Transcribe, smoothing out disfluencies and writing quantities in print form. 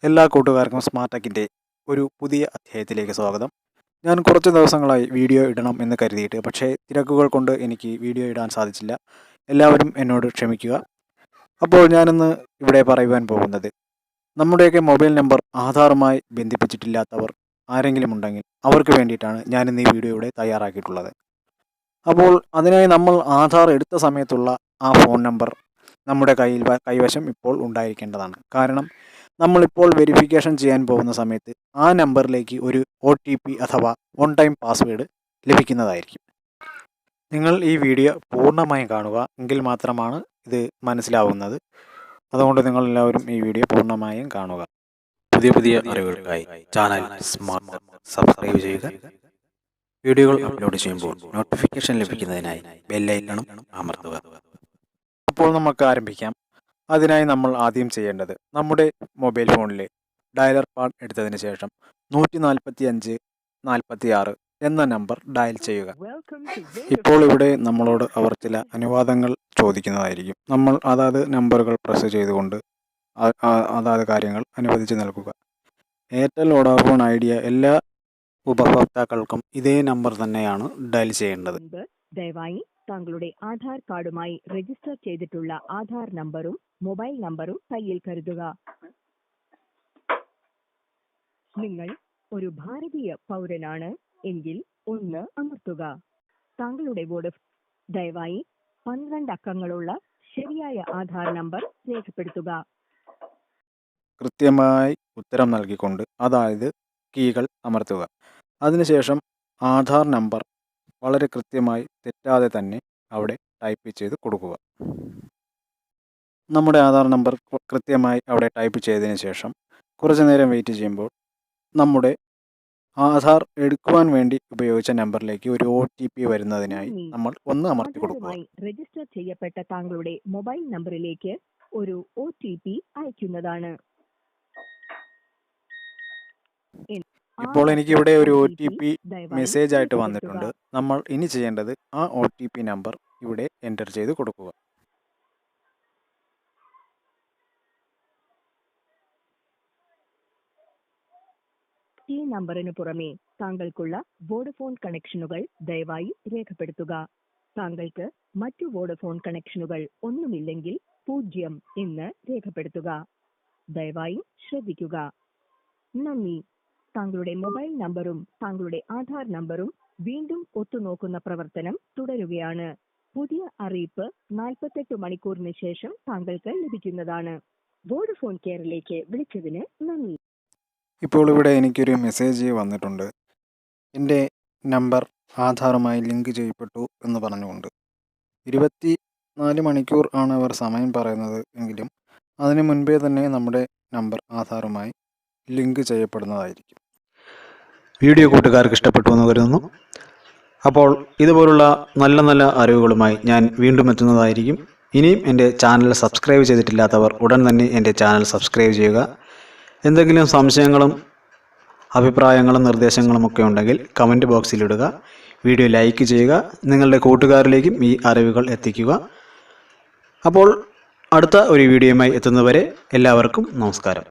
എല്ലാ കൂട്ടുകാർക്കും സ്മാർട്ട് ടെക്കിൻ്റെ ഒരു പുതിയ അധ്യായത്തിലേക്ക് സ്വാഗതം. ഞാൻ കുറച്ച് ദിവസങ്ങളായി വീഡിയോ ഇടണം എന്ന് കരുതിയിട്ട്, പക്ഷേ തിരക്കുകൾ കൊണ്ട് എനിക്ക് വീഡിയോ ഇടാൻ സാധിച്ചില്ല. എല്ലാവരും എന്നോട് ക്ഷമിക്കുക. അപ്പോൾ ഞാനിന്ന് ഇവിടെ പറയുവാൻ പോകുന്നത്, നമ്മുടെയൊക്കെ മൊബൈൽ നമ്പർ ആധാറുമായി ബന്ധിപ്പിച്ചിട്ടില്ലാത്തവർ ആരെങ്കിലും ഉണ്ടെങ്കിൽ അവർക്ക് വേണ്ടിയിട്ടാണ് ഞാനിന്ന് ഈ വീഡിയോ ഇവിടെ തയ്യാറാക്കിയിട്ടുള്ളത്. അപ്പോൾ അതിനായി നമ്മൾ ആധാർ എടുത്ത സമയത്തുള്ള ആ ഫോൺ നമ്പർ നമ്മുടെ കൈവശം ഇപ്പോൾ ഉണ്ടായിരിക്കേണ്ടതാണ്. കാരണം നമ്മളിപ്പോൾ വെരിഫിക്കേഷൻ ചെയ്യാൻ പോകുന്ന സമയത്ത് ആ നമ്പറിലേക്ക് ഒരു OTP അഥവാ വൺ ടൈം പാസ്വേഡ് ലഭിക്കുന്നതായിരിക്കും. നിങ്ങൾ ഈ വീഡിയോ പൂർണ്ണമായും കാണുക, എങ്കിൽ മാത്രമാണ് ഇത് മനസ്സിലാവുന്നത്. അതുകൊണ്ട് നിങ്ങളെല്ലാവരും ഈ വീഡിയോ പൂർണ്ണമായും കാണുക. പുതിയ അറിവുകൾക്കായി ചാനൽ സ്മാർട്ട് സബ്സ്ക്രൈബ് ചെയ്യുക. വീഡിയോകൾ അപ്ലോഡ് ചെയ്യുമ്പോൾ നോട്ടിഫിക്കേഷൻ ലഭിക്കുന്നതിനായി ബെല്ലൈക്കണും അമർത്തുക. അപ്പോൾ നമുക്ക് ആരംഭിക്കാം. അതിനായി നമ്മൾ ആദ്യം ചെയ്യേണ്ടത്, നമ്മുടെ മൊബൈൽ ഫോണിലെ ഡയലർ പാഡ് എടുത്തതിന് ശേഷം 14546 എന്ന നമ്പർ ഡയൽ ചെയ്യുക. ഇപ്പോൾ ഇവിടെ നമ്മളോട് അവർ ചില അനുവാദങ്ങൾ ചോദിക്കുന്നതായിരിക്കും. നമ്മൾ അതാത് നമ്പറുകൾ പ്രസ് ചെയ്തുകൊണ്ട് അതാത് കാര്യങ്ങൾ അനുവദിച്ച് നൽകുക. എയർടെൽ, വോഡാഫോൺ, ഐഡിയ എല്ലാ ഉപഭോക്താക്കൾക്കും ഇതേ നമ്പർ തന്നെയാണ് ഡയൽ ചെയ്യേണ്ടത്. ദയവായി താങ്കളുടെ ആധാർ കാർഡുമായി രജിസ്റ്റർ ചെയ്തിട്ടുള്ള ആധാർ നമ്പറും മൊബൈൽ നമ്പറും കയ്യിൽ കരുതുക. നിങ്ങൾ ഒരു ഭാരതീയ പൗരനാണ് എങ്കിൽ 1 അമർത്തുക. താങ്കളുടെ ദയവായി 12 അക്കങ്ങളുള്ള ശരിയായ ആധാർ നമ്പർ രേഖപ്പെടുത്തുക. കൃത്യമായി ഉത്തരം നൽകിക്കൊണ്ട്, അതായത് കീകൾ അമർത്തുക. അതിനുശേഷം ആധാർ നമ്പർ വളരെ കൃത്യമായി തെറ്റാതെ തന്നെ അവിടെ ടൈപ്പ് ചെയ്ത് കൊടുക്കുക. നമ്മുടെ ആധാർ നമ്പർ കൃത്യമായി അവിടെ ടൈപ്പ് ചെയ്തതിന് ശേഷം കുറച്ച് നേരം വെയിറ്റ് ചെയ്യുമ്പോൾ നമ്മുടെ ആധാർ എടുക്കുവാൻ വേണ്ടി ഉപയോഗിച്ച നമ്പറിലേക്ക് ഒരു OTP വരുന്നതിനായി നമ്മൾ 1 അമർത്തി കൊടുക്കുക. രജിസ്റ്റർ ചെയ്യപ്പെട്ട താങ്കളുടെ മൊബൈൽ നമ്പറിലേക്ക് ഒരു OTP അയക്കുന്നതാണ്. ഇപ്പോൾ എനിക്കിവിടെ ഒരു OTP മെസ്സേജ് ആയിട്ട് വന്നിട്ടുണ്ട്. നമ്മൾ ഇനി ചെയ്യേണ്ടത് ആ OTP നമ്പർ ഇവിടെ എൻ്റർ ചെയ്ത് കൊടുക്കുക. ഈ നമ്പറിന് പുറമെ താങ്കൾക്കുള്ള വോഡഫോൺ കണക്ഷനുകൾ ദയവായി രേഖപ്പെടുത്തുക. താങ്കൾക്ക് മറ്റു വോഡഫോൺ കണക്ഷനുകൾ ഒന്നുമില്ലെങ്കിൽ 0 എന്ന് രേഖപ്പെടുത്തുക. ദയവായി ശ്രദ്ധിക്കുക. നന്ദി. താങ്കളുടെ മൊബൈൽ നമ്പറും താങ്കളുടെ ആധാർ നമ്പറും വീണ്ടും ഒത്തുനോക്കുന്ന പ്രവർത്തനം തുടരുകയാണ്. പുതിയ അറിയിപ്പ് 48 മണിക്കൂറിന് ശേഷം താങ്കൾക്ക് ലഭിക്കുന്നതാണ്. വോഡഫോൺ കെയറിലേക്ക് വിളിച്ചതിന് നന്ദി. ഇപ്പോൾ ഇവിടെ എനിക്കൊരു മെസ്സേജ് വന്നിട്ടുണ്ട്. എൻ്റെ നമ്പർ ആധാറുമായി ലിങ്ക് ചെയ്യപ്പെട്ടു എന്ന് പറഞ്ഞുകൊണ്ട്. 24 മണിക്കൂർ ആണ് അവർ സമയം പറയുന്നത്. എങ്കിലും അതിന് മുൻപേ തന്നെ നമ്മുടെ നമ്പർ ആധാറുമായി ലിങ്ക് ചെയ്യപ്പെടുന്നതായിരിക്കും. വീഡിയോ കൂട്ടുകാർക്ക് ഇഷ്ടപ്പെട്ടു എന്ന് കരുതുന്നു. അപ്പോൾ ഇതുപോലുള്ള നല്ല അറിവുകളുമായി ഞാൻ വീണ്ടും എത്തുന്നതായിരിക്കും. ഇനിയും എൻ്റെ ചാനൽ സബ്സ്ക്രൈബ് ചെയ്തിട്ടില്ലാത്തവർ ഉടൻ തന്നെ എൻ്റെ ചാനൽ സബ്സ്ക്രൈബ് ചെയ്യുക. എന്തെങ്കിലും സംശയങ്ങളും അഭിപ്രായങ്ങളും നിർദ്ദേശങ്ങളും ഒക്കെ ഉണ്ടെങ്കിൽ കമൻറ്റ് ബോക്സിലിടുക. വീഡിയോ ലൈക്ക് ചെയ്യുക. നിങ്ങളുടെ കൂട്ടുകാരിലേക്കും ഈ അറിവുകൾ എത്തിക്കുക. അപ്പോൾ അടുത്ത ഒരു വീഡിയോയുമായി എത്തുന്നവരെ എല്ലാവർക്കും നമസ്കാരം.